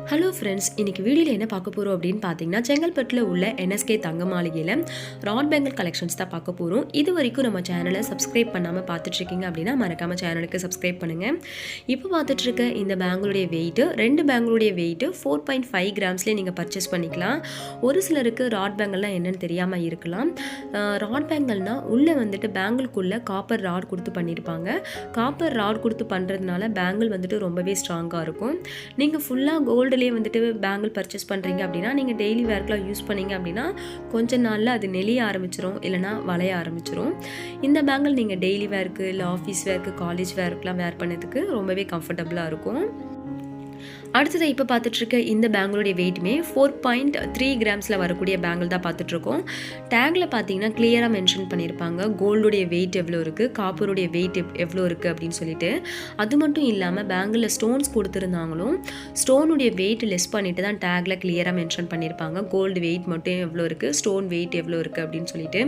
Hello friends, இன்னைக்கு வீடியோவில் என்ன பார்க்க போகிறோம் அப்படின்னு பார்த்தீங்கன்னா, செங்கல்பட்டில் உள்ள என்எஸ்கே தங்க மாளிகையில் ராட் பேங்கிள் கலெக்ஷன்ஸ் தான் பார்க்க போகிறோம். இது வரைக்கும் நம்ம சேனலை சப்ஸ்கிரைப் பண்ணாமல் பார்த்துட்ருக்கீங்க அப்படின்னா மறக்காமல் சேனலுக்கு சப்ஸ்கிரைப் பண்ணுங்கள். இப்போ பார்த்துட்ருக்க இந்த பேங்கிளுடைய வெயிட்டு, ரெண்டு பேங்கிளுடைய வெயிட்டு 4.5 கிராம்ஸ்லேயே நீங்கள் பர்ச்சேஸ் பண்ணிக்கலாம். ஒரு சிலருக்கு ராட் பேங்கிள்லாம் என்னென்னு தெரியாமல் இருக்கலாம். ராட் பேங்கிள்னால் உள்ளே வந்துட்டு பேங்கிள்குள்ளே காப்பர் ராட் கொடுத்து பண்ணியிருப்பாங்க. காப்பர் ராட் கொடுத்து பண்ணுறதுனால பேங்கிள் வந்துட்டு ரொம்பவே ஸ்ட்ராங்காக இருக்கும். நீங்கள் ஃபுல்லாக கோல்டுலேயே வந்துட்டு பேங்கிள் பர்ச்சேஸ் பண்ணுறீங்க அப்படின்னா, நீங்கள் டெய்லி வேர்க்கெலாம் யூஸ் பண்ணீங்க அப்படின்னா கொஞ்ச நாளில் அது நெளிய ஆரம்பிச்சிரும், இல்லைனா வளைய ஆரம்பிச்சிரும். இந்த பேங்கிள் நீங்கள் டெய்லி வேர்க்கு, இல்லை ஆஃபீஸ் வேர்க்கு, காலேஜ் வேர்க்கெலாம் வேர் பண்ணதுக்கு ரொம்பவே கம்ஃபர்டபுளாக இருக்கும். அடுத்தது இப்போ பார்த்துட்ருக்க இந்த பேங்கிளுடைய வெயிட்டுமே 4.3 கிராம்ஸில் வரக்கூடிய பேங்கிள் தான் பார்த்துட்ருக்கோம். டேக்கில் பார்த்தீங்கன்னா கிளியராக மென்ஷன் பண்ணியிருப்பாங்க கோல்டுடைய வெயிட் எவ்வளோ இருக்குது, காப்பருடைய வெயிட் எவ்வளோ இருக்குது அப்படின்னு சொல்லிட்டு. அது மட்டும் இல்லாமல் பேங்கிளில் ஸ்டோன்ஸ் கொடுத்துருந்தாங்களும் ஸ்டோனுடைய வெயிட் லெஸ் பண்ணிட்டு தான் டேக்கில் கிளியராக மென்ஷன் பண்ணியிருப்பாங்க. கோல்டு வெயிட் மட்டும் எவ்வளோ இருக்குது, ஸ்டோன் வெயிட் எவ்வளோ இருக்குது அப்படின்னு சொல்லிட்டு.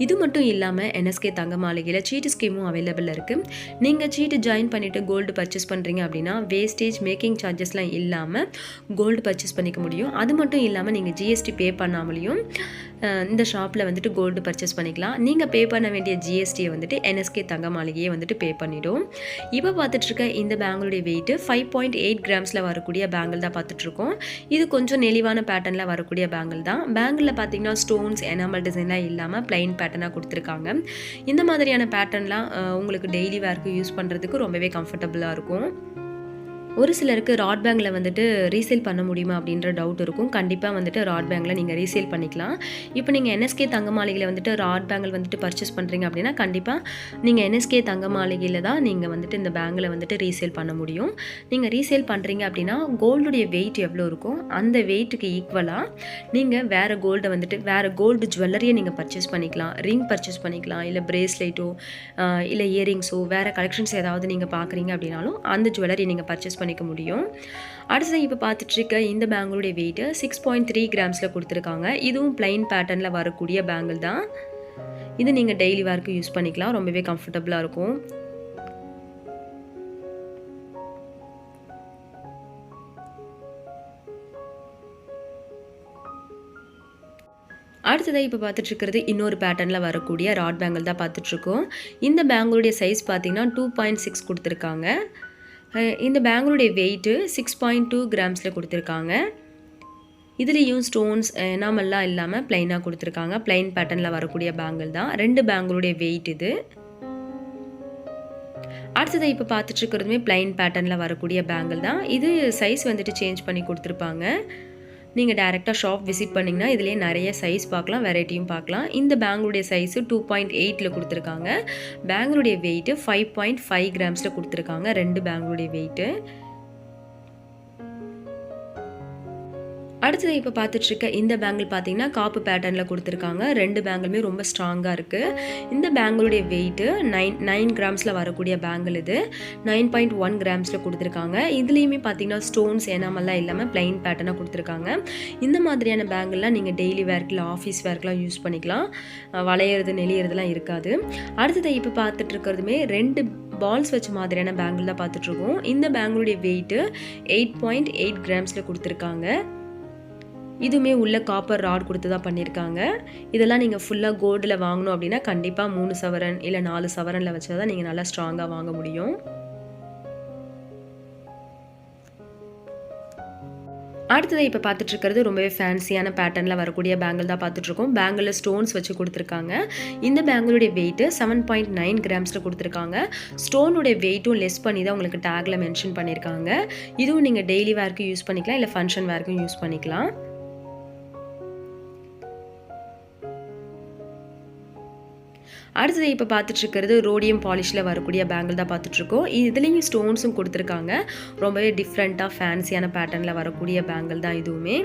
இது மட்டும் இல்லாமல் என்எஸ்கே தங்க மாளிகையில் சீட்டு ஸ்கீமும் அவைலபிள் இருக்குது. நீங்கள் சீட்டு ஜாயின் பண்ணிவிட்டு கோல்டு பர்ச்சேஸ் பண்ணுறீங்க அப்படின்னா வேஸ்டேஜ் மேக்கிங் சார்ஜஸ்லாம் இல்லாமல் கோல்டு பர்ச்சேஸ் பண்ணிக்க முடியும். அது மட்டும் இல்லாமல் நீங்கள் ஜிஎஸ்டி பே பண்ணாமலையும் இந்த ஷாப்பில் வந்துட்டு கோல்டு பர்ச்சேஸ் பண்ணிக்கலாம். நீங்கள் பே பண்ண வேண்டிய ஜிஎஸ்டியை வந்துட்டு என்எஸ்கே தங்க மாளிகையே வந்துட்டு பே பண்ணிவிடும். இப்போ பார்த்துட்ருக்க இந்த பேங்கிளுடைய வெயிட்டு 5.8 கிராம்ஸில் வரக்கூடிய பேங்கிள் தான் பார்த்துட்ருக்கோம். இது கொஞ்சம் நெளிவான பேட்டர்னில் வரக்கூடிய பேங்கிள் தான். பேங்கிளில் பார்த்தீங்கன்னா ஸ்டோன்ஸ், எனாமல் டிசைன்லாம் இல்லாமல் பிளைன் பேட்டர்னாக கொடுத்துருக்காங்க. இந்த மாதிரியான பேட்டர்ன்லாம் உங்களுக்கு டெய்லி வேர்க்கு யூஸ் பண்ணுறதுக்கு ரொம்பவே கம்ஃபர்டபுளாக இருக்கும். ஒரு சிலருக்கு ராட் பேங்கில் வந்துட்டு ரீசேல் பண்ண முடியுமா அப்படின்ற டவுட் இருக்கும். கண்டிப்பாக வந்துட்டு ராட் பேங்கில் நீங்கள் ரீசேல் பண்ணிக்கலாம். இப்போ நீங்கள் என்எஸ்கே தங்க மாளிகையில் வந்துட்டு ராட் பேங்கில் வந்துட்டு பர்ச்சேஸ் பண்ணுறீங்க அப்படின்னா கண்டிப்பாக நீங்கள் என்எஸ்கே தங்க மாளிகையில் தான் நீங்கள் வந்துட்டு இந்த பேங்கில் வந்துட்டு ரீசேல் பண்ண முடியும். நீங்கள் ரீசேல் பண்ணுறீங்க அப்படின்னா கோல்டுடைய வெயிட் எவ்வளோ இருக்கும் அந்த வெயிட்டுக்கு ஈக்குவலாக நீங்கள் வேறு கோல்டை வந்துட்டு வேறு கோல்டு ஜுவல்லரியை நீங்கள் பர்ச்சேஸ் பண்ணிக்கலாம். ரிங் பர்ச்சேஸ் பண்ணிக்கலாம், இல்லை பிரேஸ்லெட்டோ இல்லை இயரிங்ஸோ வேறு கலெக்ஷன்ஸ் ஏதாவது நீங்கள் பார்க்குறீங்க அப்படின்னாலும் அந்த ஜுவல்லரி நீங்கள் பர்ச்சேஸ் பண்ணிக்க முடியும். அடுத்தது இப்போ பார்த்துட்ருக்க இந்த பேங்கிளுடைய வெயிட்டு 6.3 கிராம்ஸில் கொடுத்துருக்காங்க. இதுவும் பிளைன் பேட்டர்னில் வரக்கூடிய பேங்கிள் தான். இது நீங்கள் டெய்லி வேர்க்கு யூஸ் பண்ணிக்கலாம், ரொம்பவே கம்ஃபர்டபுளாக இருக்கும். அடுத்ததாக இப்போ பார்த்துட்ருக்கிறது இன்னொரு பேட்டர்னில் வரக்கூடிய ராட் பேங்கிள் தான் பார்த்துட்ருக்கோம். இந்த பேங்கிளுடைய சைஸ் பார்த்தீங்கன்னா 2.6 கொடுத்துருக்காங்க. இந்த பேங்கிளுடைய வெயிட்டு 6.2 கிராம்ஸில் கொடுத்துருக்காங்க. இதுலேயும் ஸ்டோன்ஸ் எனாமல்லாம் இல்லாமல் பிளைனாக கொடுத்துருக்காங்க. பிளைன் பேட்டர்னில் வரக்கூடிய பேங்கிள் தான். ரெண்டு பேங்கிளுடைய வெயிட் இது. அடுத்ததை இப்போ பார்த்துட்ருக்கிறதுமே பிளைன் பேட்டர்னில் வரக்கூடிய பேங்கிள் தான். இது சைஸ் வந்துட்டு சேஞ்ச் பண்ணி கொடுத்துருப்பாங்க. நீங்கள் டேரெக்டாக ஷாப் விசிட் பண்ணிங்கன்னா இதிலே நிறைய சைஸ் பார்க்கலாம், வெரைட்டியும் பார்க்கலாம். இந்த பேங்கிளுடைய சைஸு 2.8ல் கொடுத்துருக்காங்க. பேங்கிளுடைய வெயிட்டு 5.5 கிராம்ஸில் கொடுத்துருக்காங்க. ரெண்டு பேங்கிளுடைய வெயிட்டு. அடுத்தது இப்போ பார்த்துட்ருக்க இந்த பேங்கிள் பார்த்தீங்கன்னா காப்பு பேட்டர்னில் கொடுத்துருக்காங்க. ரெண்டு பேங்கிளுமே ரொம்ப ஸ்ட்ராங்காக இருக்குது. இந்த பேங்கிளுடைய வெயிட்டு 9 கிராம்ஸில் வரக்கூடிய பேங்கிள் இது. 9.1 கிராம்ஸில் கொடுத்துருக்காங்க. இதுலேயுமே பார்த்தீங்கன்னா ஸ்டோன்ஸ் எனாமல்லாம் இல்லாமல் பிளைன் பேட்டர்னாக கொடுத்துருக்காங்க. இந்த மாதிரியான பேங்கிள்லாம் நீங்கள் டெய்லி வேர்க்கில், ஆஃபீஸ் வேர்க்கெலாம் யூஸ் பண்ணிக்கலாம். வளையிறது நெளியறதுலாம் இருக்காது. அடுத்தது இப்போ பார்த்துட்ருக்கிறதுமே ரெண்டு பால்ஸ் வச்ச மாதிரியான பேங்கிள் தான் பார்த்துட்ருக்கோம். இந்த பேங்கிளுடைய வெயிட்டு 8.8 கிராம்ஸில் கொடுத்துருக்காங்க. இதுவுமே உள்ள காப்பர் ராட் கொடுத்து தான் பண்ணியிருக்காங்க. இதெல்லாம் நீங்கள் ஃபுல்லாக கோல்டில் வாங்கணும் அப்படின்னா கண்டிப்பாக 3 சவரன் இல்லை 4 சவரனில் வச்சா தான் நீங்கள் நல்லா ஸ்ட்ராங்காக வாங்க முடியும். அடுத்தது இப்போ பார்த்துட்ருக்கிறது ரொம்பவே ஃபேன்சியான பேட்டர்னில் வரக்கூடிய பேங்கிள் தான் பார்த்துட்ருக்கோம். பேங்கிளில் ஸ்டோன்ஸ் வச்சு கொடுத்துருக்காங்க. இந்த பேங்கிளுடைய வெயிட்டு 7.9 கிராம்ஸில் கொடுத்துருக்காங்க. ஸ்டோனுடைய வெயிட்டும் லெஸ் பண்ணி தான் உங்களுக்கு டேக்கில் மென்ஷன் பண்ணியிருக்காங்க. இதுவும் நீங்கள் டெய்லி வேர்க்கு யூஸ் பண்ணிக்கலாம், இல்லை ஃபங்க்ஷன் வேர்க்கும் யூஸ் பண்ணிக்கலாம். அடுத்தது இப்போ பார்த்துட்ருக்கிறது ரோடியம் பாலிஷில் வரக்கூடிய பேங்கிள் தான் பார்த்துட்ருக்கோம். இதுலேயும் ஸ்டோன்ஸும் கொடுத்துருக்காங்க. ரொம்பவே டிஃப்ரெண்ட்டாக ஃபேன்சியான பேட்டர்னில் வரக்கூடிய பேங்கிள் தான் இதுவுமே.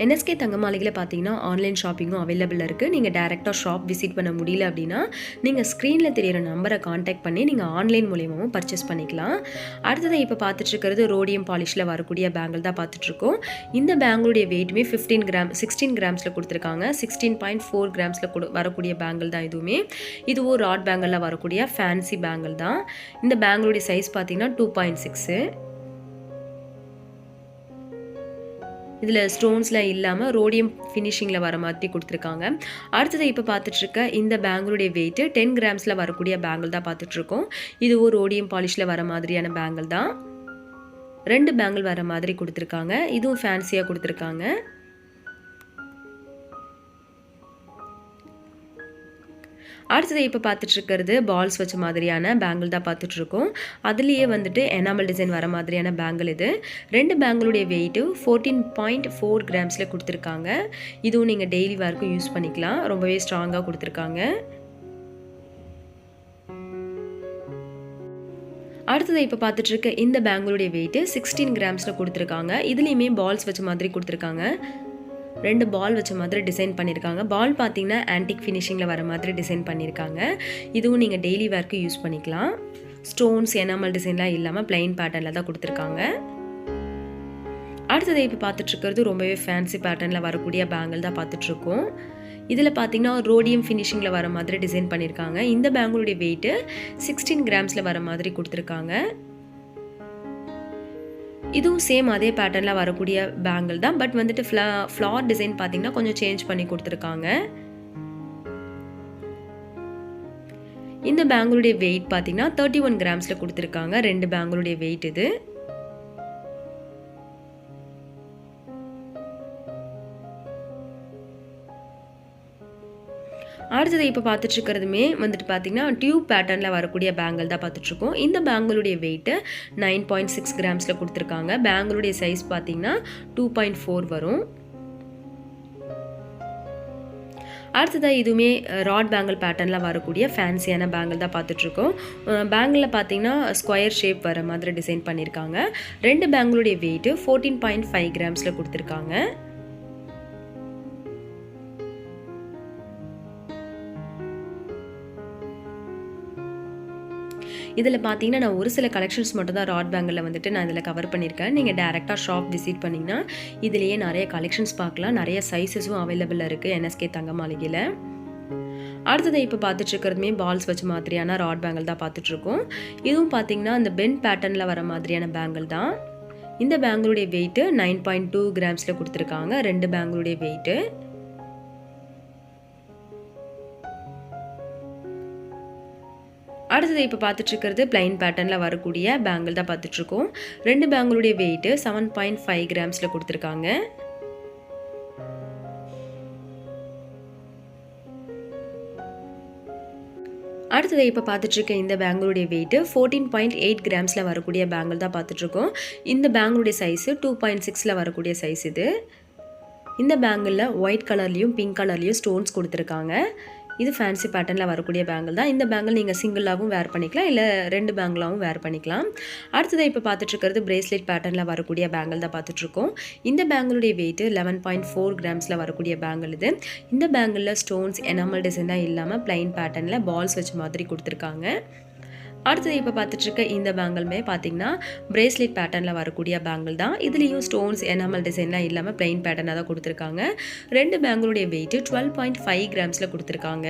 என்எஸ்கே தங்க மாளிகையில் பார்த்தீங்கன்னா ஆன்லைன் ஷாப்பிங்கும் அவைலபிள் இருக்குது. நீங்கள் டேரெக்டாக ஷாப் விசிட் பண்ண முடியல அப்படின்னா நீங்கள் ஸ்க்ரீனில் தெரியிற நம்பரை காண்டாக்ட் பண்ணி நீங்கள் ஆன்லைன் மூலியமாகவும் பர்ச்சேஸ் பண்ணிக்கலாம். அடுத்தது இப்போ பார்த்துட்ருக்கிறது ரோடியம் பாலிஷில் வரக்கூடிய பேங்கிள் தான் பார்த்துட்ருக்கோம். இந்த பேங்கிளுடைய வெயிட்டுமே 16 கிராம்ஸில் கொடுத்துருக்காங்க. 16.4 கிராம்ஸில் வரக்கூடிய பேங்கிள் தான் இதுவுமே. இதுவும் ராட் பேங்கிளில் வரக்கூடிய ஃபேன்சி பேங்கிள் தான். இந்த பேங்கிளுடைய சைஸ் பார்த்தீங்கன்னா 2.6. இதில் ஸ்டோன்ஸ்லாம் இல்லாமல் ரோடியம் ஃபினிஷிங்கில் வர மாதிரி கொடுத்துருக்காங்க. அடுத்தது இப்போ பார்த்துட்ருக்க இந்த பேங்கிளுடைய வெயிட்டு 10 கிராம்ஸில் வரக்கூடிய பேங்கிள் தான் பார்த்துட்ருக்கோம். இதுவும் ரோடியம் பாலிஷில் வர மாதிரியான பேங்கிள் தான். 2 பேங்கிள் வர மாதிரி கொடுத்துருக்காங்க. இதுவும் ஃபேன்சியாக கொடுத்துருக்காங்க. அடுத்தது இப்போ பார்த்துட்ருக்கிறது பால்ஸ் வச்ச மாதிரியான பேங்கிள் தான் பார்த்துட்ருக்கோம். அதுலேயே வந்துட்டு எனாமல் டிசைன் வர மாதிரியான பேங்கிள் இது. 2 பேங்கிளுடைய வெயிட்டு 14.4 கிராம்ஸில் கொடுத்துருக்காங்க. இதுவும் நீங்கள் டெய்லி வேர்க்கும் யூஸ் பண்ணிக்கலாம். ரொம்பவே ஸ்ட்ராங்காக கொடுத்துருக்காங்க. அடுத்தது இப்போ பார்த்துட்ருக்க இந்த பேங்கிளுடைய வெயிட்டு 16 கிராம்ஸில் கொடுத்துருக்காங்க. இதுலேயுமே பால்ஸ் வச்ச மாதிரி கொடுத்துருக்காங்க. 2 பால் வச்ச மாதிரி டிசைன் பண்ணியிருக்காங்க. பால் பார்த்தீங்கன்னா ஆன்டிக் ஃபினிஷிங்கில் வர மாதிரி டிசைன் பண்ணியிருக்காங்க. இதுவும் நீங்கள் டெய்லி வேர்க்கு யூஸ் பண்ணிக்கலாம். ஸ்டோன்ஸ் எனாமல் டிசைன்லாம் இல்லாமல் பிளைன் பேட்டர்னில் தான் கொடுத்துருக்காங்க. அடுத்தது இப்போ பார்த்துட்ருக்கிறது ரொம்பவே ஃபேன்சி பேட்டர்னில் வரக்கூடிய பேங்கிள் தான் பார்த்துட்ருக்கோம். இதில் பார்த்தீங்கன்னா ரோடியம் ஃபினிஷிங்கில் வர மாதிரி டிசைன் பண்ணியிருக்காங்க. இந்த பேங்கிளுடைய வெயிட்டு 16 கிராம்ஸில் வர மாதிரி கொடுத்துருக்காங்க. இதுவும் சேம் அதே பேட்டர்னில் வரக்கூடிய பேங்கிள் தான். பட் வந்துட்டு ஃப்ளார் டிசைன் பார்த்தீங்கன்னா கொஞ்சம் சேஞ்ச் பண்ணி கொடுத்துருக்காங்க. இந்த பேங்கிளுடைய வெயிட் பார்த்தீங்கன்னா 31 கிராம்ஸில் கொடுத்துருக்காங்க. 2 பேங்கிளுடைய வெயிட் இது. அடுத்தது இப்போ பார்த்துட்ருக்கிறதுமே வந்துட்டு பார்த்தீங்கன்னா டியூப் பேட்டர்னில் வரக்கூடிய பேங்கிள் தான் பார்த்துட்ருக்கோம். இந்த பேங்கிளுடைய வெயிட்டு 9.6 கிராம்ஸில் கொடுத்துருக்காங்க. பேங்கிளுடைய சைஸ் பார்த்தீங்கன்னா 2.4 வரும். அடுத்ததாக இதுவுமே ராட் பேங்கிள் பேட்டர்னில் வரக்கூடிய ஃபேன்சியான பேங்கிள் தான் பார்த்துட்ருக்கோம். பேங்கிளில் பார்த்தீங்கன்னா ஸ்கொயர் ஷேப் வர மாதிரி டிசைன் பண்ணியிருக்காங்க. 2 பேங்கிளுடைய வெயிட்டு 14.5 கிராம்ஸில் கொடுத்துருக்காங்க. இதில் பார்த்தீங்கன்னா நான் ஒரு சில கலெக்ஷன்ஸ் மட்டும் தான் ராட் பேங்கிளில் வந்துட்டு நான் இதில் கவர் பண்ணியிருக்கேன். நீங்கள் டேரெக்டாக ஷாப் விசிட் பண்ணிங்கன்னா இதிலேயே நிறைய கலெக்ஷன்ஸ் பார்க்கலாம். நிறைய சைஸஸும் அவைலபிளாக இருக்குது என்எஸ்கே தங்க மாளிகையில். அடுத்தது இப்போ பார்த்துட்ருக்கிறதுமே பால்ஸ் வச்ச மாதிரியான ராட் பேங்கிள் தான் பார்த்துட்ருக்கோம். இதுவும் பார்த்தீங்கன்னா இந்த பென் பேட்டர்னில் வர மாதிரியான பேங்கிள் தான். இந்த பேங்கிளுடைய வெயிட்டு 9.2 கிராம்ஸில் கொடுத்துருக்காங்க. 2 பேங்கிளுடைய வெயிட்டு. அடுத்தது இப்போ பார்த்துட்ருக்கிறது பிளைன் பேட்டர்னில் வரக்கூடிய பேங்கிள் தான் பார்த்துட்ருக்கோம். 2 பேங்கிளுடைய வெயிட்டு 7.5 கிராம்ஸில் கொடுத்துருக்காங்க. அடுத்தது இப்போ பார்த்துட்ருக்க இந்த பேங்கிளுடைய வெயிட்டு 14.8 கிராம்ஸில் வரக்கூடிய பேங்கிள் தான் பார்த்துட்ருக்கோம். இந்த பேங்கிளுடைய சைஸு 2.6 வரக்கூடிய சைஸ் இது. இந்த பேங்கிளில் ஒயிட் கலர்லேயும் பிங்க் கலர்லேயும் ஸ்டோன்ஸ் கொடுத்துருக்காங்க. இது ஃபேன்சி பேட்டர்னில் வரக்கூடிய பேங்கிள் தான். இந்த பேங்கிள் நீங்கள் சிங்கிளாகவும் வேர் பண்ணிக்கலாம், இல்லை 2 பேங்கிளாகவும் வேர் பண்ணிக்கலாம். அடுத்தது இப்போ பார்த்துட்ருக்கிறது பிரேஸ்லெட் பேட்டர்னில் வரக்கூடிய பேங்கிள் தான் பார்த்துட்ருக்கோம். இந்த பேங்கிளுடைய வெயிட்டு 11.4 கிராம்ஸில் வரக்கூடிய பேங்கிள் இது. இந்த பேங்கிளில் ஸ்டோன்ஸ் எனாமல் டிசைன் தான் இல்லாமல் பிளைன் பேட்டர்னில் பால்ஸ் வச்ச மாதிரி கொடுத்துருக்காங்க. அடுத்தது இப்போ பார்த்துட்ருக்க இந்த பேங்கிளுமே பார்த்தீங்கன்னா பிரேஸ்லெட் பேட்டர்னில் வரக்கூடிய பேங்கிள் தான். இதுலேயும் ஸ்டோன்ஸ் எனாமல் டிசைன்லாம் இல்லாமல் பிளைன் பேட்டர்னாக தான் கொடுத்துருக்காங்க. 2 பேங்கிளுடைய வெயிட்டு 12.5 கிராம்ஸில் கொடுத்துருக்காங்க.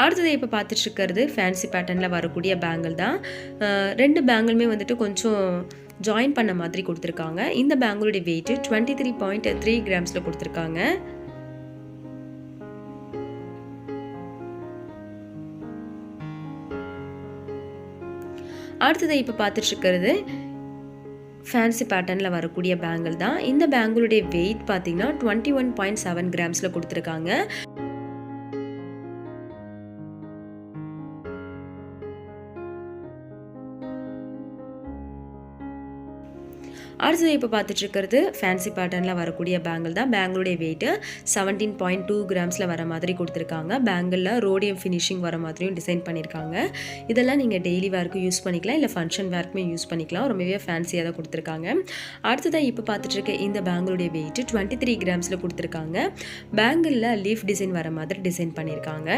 அடுத்தது இப்போ பார்த்துட்ருக்கிறது ஃபேன்சி பேட்டர்னில் வரக்கூடிய பேங்கிள் தான். 2 பேங்கிளுமே வந்துட்டு கொஞ்சம் ஜாயின் பண்ண மாதிரி கொடுத்துருக்காங்க. இந்த பேங்கிளுடைய வெயிட்டு 23.3 கிராம்ஸில் கொடுத்துருக்காங்க. அடுத்தது இப்போ பார்த்துட்ருக்கிறது ஃபேன்சி பேட்டர்னில் வரக்கூடிய பேங்கிள் தான். இந்த பேங்கிளுடைய வெயிட் பார்த்தீங்கன்னா 21.7 கிராம்ஸில் கொடுத்துருக்காங்க. அடுத்தது இப்போ பார்த்துட்டு இருக்கிறது ஃபேன்சி பேட்டர்னில் வரக்கூடிய பேங்கிள் தான். பேங்கிளுடைய வெயிட்டு 17.2 கிராம்ஸில் வர மாதிரி கொடுத்துருக்காங்க. பேங்கிளில் ரோடியம் ஃபினிஷிங் வர மாதிரியும் டிசைன் பண்ணியிருக்காங்க. இதெல்லாம் நீங்கள் டெய்லி வேர்க்கு யூஸ் பண்ணிக்கலாம், இல்லை ஃபங்க்ஷன் வேர்க்குமே யூஸ் பண்ணிக்கலாம். ரொம்பவே ஃபேன்சியாக தான் கொடுத்துருக்காங்க. அடுத்ததாக இப்போ பார்த்துட்டு இருக்க இந்த பேங்கிளுடைய வெயிட்டு 23 கிராம்ஸில் கொடுத்துருக்காங்க. பேங்கிளில் லீஃப் டிசைன் வர மாதிரி டிசைன் பண்ணியிருக்காங்க.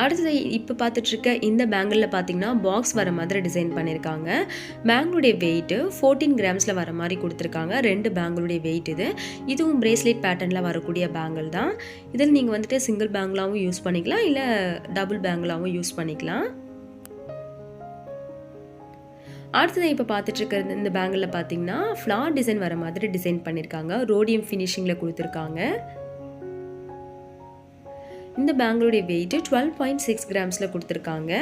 அடுத்தது இப்போ பார்த்துட்டு இருக்க இந்த பேங்கிளில் பார்த்தீங்கன்னா பாக்ஸ் வர மாதிரி டிசைன் பண்ணியிருக்காங்க. பேங்கிளுடைய வெயிட்டு 14 கிராம்ஸில் வர மாதிரி கொடுத்துருக்காங்க. 2 பேங்கிளுடைய வெயிட் இதுவும் பிரேஸ்லெட் பேட்டர்னில் வரக்கூடிய பேங்கிள் தான். இதில் நீங்கள் வந்துட்டு சிங்கிள் பேங்கிளாகவும் யூஸ் பண்ணிக்கலாம், இல்லை டபுள் பேங்கிளாகவும் யூஸ் பண்ணிக்கலாம். அடுத்தது இப்போ பார்த்துட்டு இருக்கிறது இந்த பேங்கிளில் பார்த்தீங்கன்னா ஃப்ளார் டிசைன் வர மாதிரி டிசைன் பண்ணியிருக்காங்க. ரோடியம் ஃபினிஷிங்கில் கொடுத்துருக்காங்க. இந்த பேங்கிளுடைய வெயிட் 12.6 கிராம்ஸில் கொடுத்துருக்காங்க.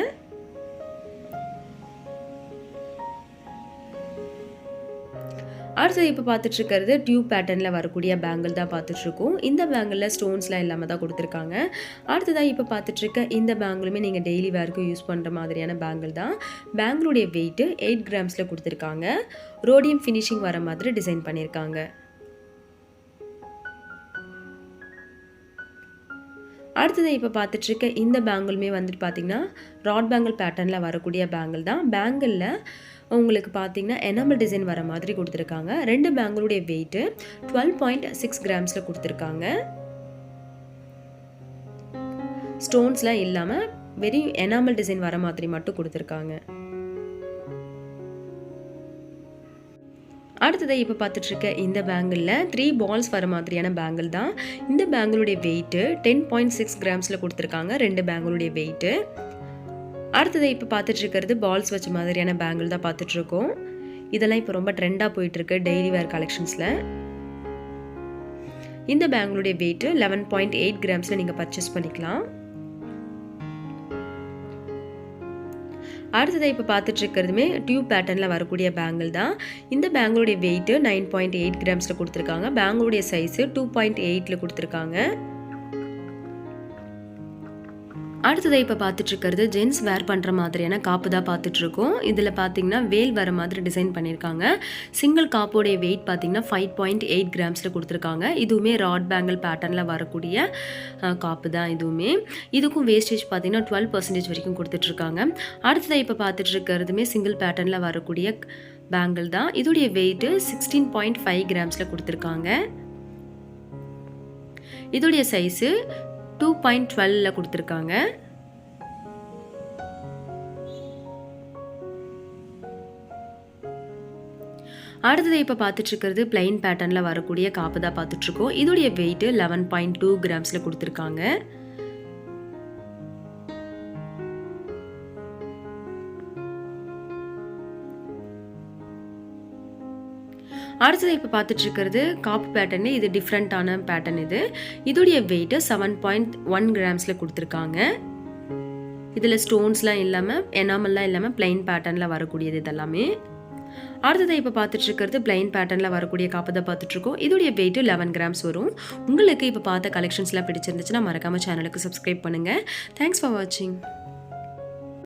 அடுத்தது இப்போ பார்த்துட்டு இருக்கிறது டியூப் பேட்டர்னில் வரக்கூடிய பேங்கிள் தான் பார்த்துட்ருக்கோம். இந்த பேங்கிளில் ஸ்டோன்ஸ்லாம் இல்லாமல் தான் கொடுத்துருக்காங்க. அடுத்ததாக இப்போ பார்த்துட்டு இருக்க இந்த பேங்கிளுமே நீங்கள் டெய்லி வேர்க்கு யூஸ் பண்ணுற மாதிரியான பேங்கிள் தான். பேங்கிளுடைய வெயிட்டு 8 கிராம்ஸில் கொடுத்துருக்காங்க. ரோடியம் ஃபினிஷிங் வர மாதிரி டிசைன் பண்ணியிருக்காங்க. அடுத்தது இப்போ பார்த்துட்டு இருக்க இந்த பேங்கிளுமே வந்துட்டு பார்த்தீங்கன்னா ராட் பேங்கிள் பேட்டர்னில் வரக்கூடிய பேங்கிள் தான். பேங்கிளில் உங்களுக்கு பார்த்தீங்கன்னா எனாமல் டிசைன் வர மாதிரி கொடுத்துருக்காங்க. 2 பேங்கிளுடைய வெயிட்டு 12.6 கிராம்ஸில் கொடுத்துருக்காங்க. ஸ்டோன்ஸ்லாம் இல்லாமல் வெறும் எனாமல் டிசைன் வர மாதிரி மட்டும் கொடுத்துருக்காங்க. அடுத்ததை இப்போ பார்த்துட்டு இருக்க இந்த பேங்கிளில் 3 பால்ஸ் வர மாதிரியான பேங்கிள் தான். இந்த பேங்கிளுடைய வெயிட்டு 10.6 கிராம்ஸில் கொடுத்துருக்காங்க. 2 பேங்கிளுடைய வெயிட்டு. அடுத்ததை இப்போ பார்த்துட்டு இருக்கிறது பால்ஸ் வச்ச மாதிரியான பேங்கிள் தான் பார்த்துட்ருக்கோம். இதெல்லாம் இப்போ ரொம்ப ட்ரெண்டாக போயிட்டுருக்கு டெய்லி வேர் கலெக்ஷன்ஸில். இந்த பேங்கிளுடைய வெயிட்டு 11.8 கிராம்ஸில் நீங்கள் பர்ச்சேஸ் பண்ணிக்கலாம். அடுத்ததை இப்போ பார்த்துட்டு இருக்கிறதுமே டியூப் பேட்டர்னில் வரக்கூடிய பேங்கிள் தான். இந்த பேங்கிளுடைய வெயிட்டு 9.8 கிராம்ஸில் கொடுத்துருக்காங்க. பேங்கிளுடைய சைஸு 2.8ல் கொடுத்துருக்காங்க. அடுத்ததை இப்போ பார்த்துட்டு இருக்கிறது ஜென்ஸ் வேர் பண்ணுற மாதிரியான காப்பு தான் பார்த்துட்ருக்கோம். இதில் பார்த்தீங்கன்னா வேல் வர மாதிரி டிசைன் பண்ணியிருக்காங்க. சிங்கிள் காப்போடைய வெயிட் பார்த்தீங்கன்னா 5.8 கிராம்ஸில் கொடுத்துருக்காங்க. இதுவுமே ராட் பேங்கிள் பேட்டர்னில் வரக்கூடிய காப்பு தான். இதுக்கும் வேஸ்டேஜ் பார்த்தீங்கன்னா 12% வரைக்கும் கொடுத்துட்ருக்காங்க. அடுத்ததை இப்போ பார்த்துட்டு இருக்கிறதுமே சிங்கிள் பேட்டர்னில் வரக்கூடிய பேங்கிள் தான். இதோடைய வெயிட்டு 16.5 கிராம்ஸில் கொடுத்துருக்காங்க. இதோடைய சைஸு 2.12ல கொடுத்துருக்காங்க. அடுத்தது இப்போ பார்த்துட்டு இருக்கிறது பிளைன் பேட்டர்னில் வரக்கூடிய காப்பு தான் பார்த்துட்ருக்கோம். இதோடைய வெயிட்டு 11.2 கிராம்ஸில் கொடுத்துருக்காங்க. அடுத்தது இப்போ பார்த்துட்டு இருக்கிறது காப்பு பேட்டர்னு. இது டிஃப்ரெண்ட்டான பேட்டர்ன். இதோடைய வெயிட்டு 7.1 கிராம்ஸில் கொடுத்துருக்காங்க. இதில் ஸ்டோன்ஸ்லாம் இல்லாமல் எனாமல்லாம் இல்லாமல் பிளைன் பேட்டர்னில் வரக்கூடியது இதெல்லாமே. அடுத்ததை இப்போ பார்த்துட்டு இருக்கிறது பிளைன் பேட்டர்னில் வரக்கூடிய காப்பு தான் பார்த்துட்ருக்கோம். இதோடைய வெயிட்டு 11 கிராம்ஸ் வரும். உங்களுக்கு இப்போ பார்த்த கலெக்ஷன்ஸ்லாம் பிடிச்சிருந்துச்சுன்னா மறக்காமல் சேனலுக்கு சப்ஸ்கிரைப் பண்ணுங்கள். தேங்க்ஸ் ஃபார் வாட்சிங்.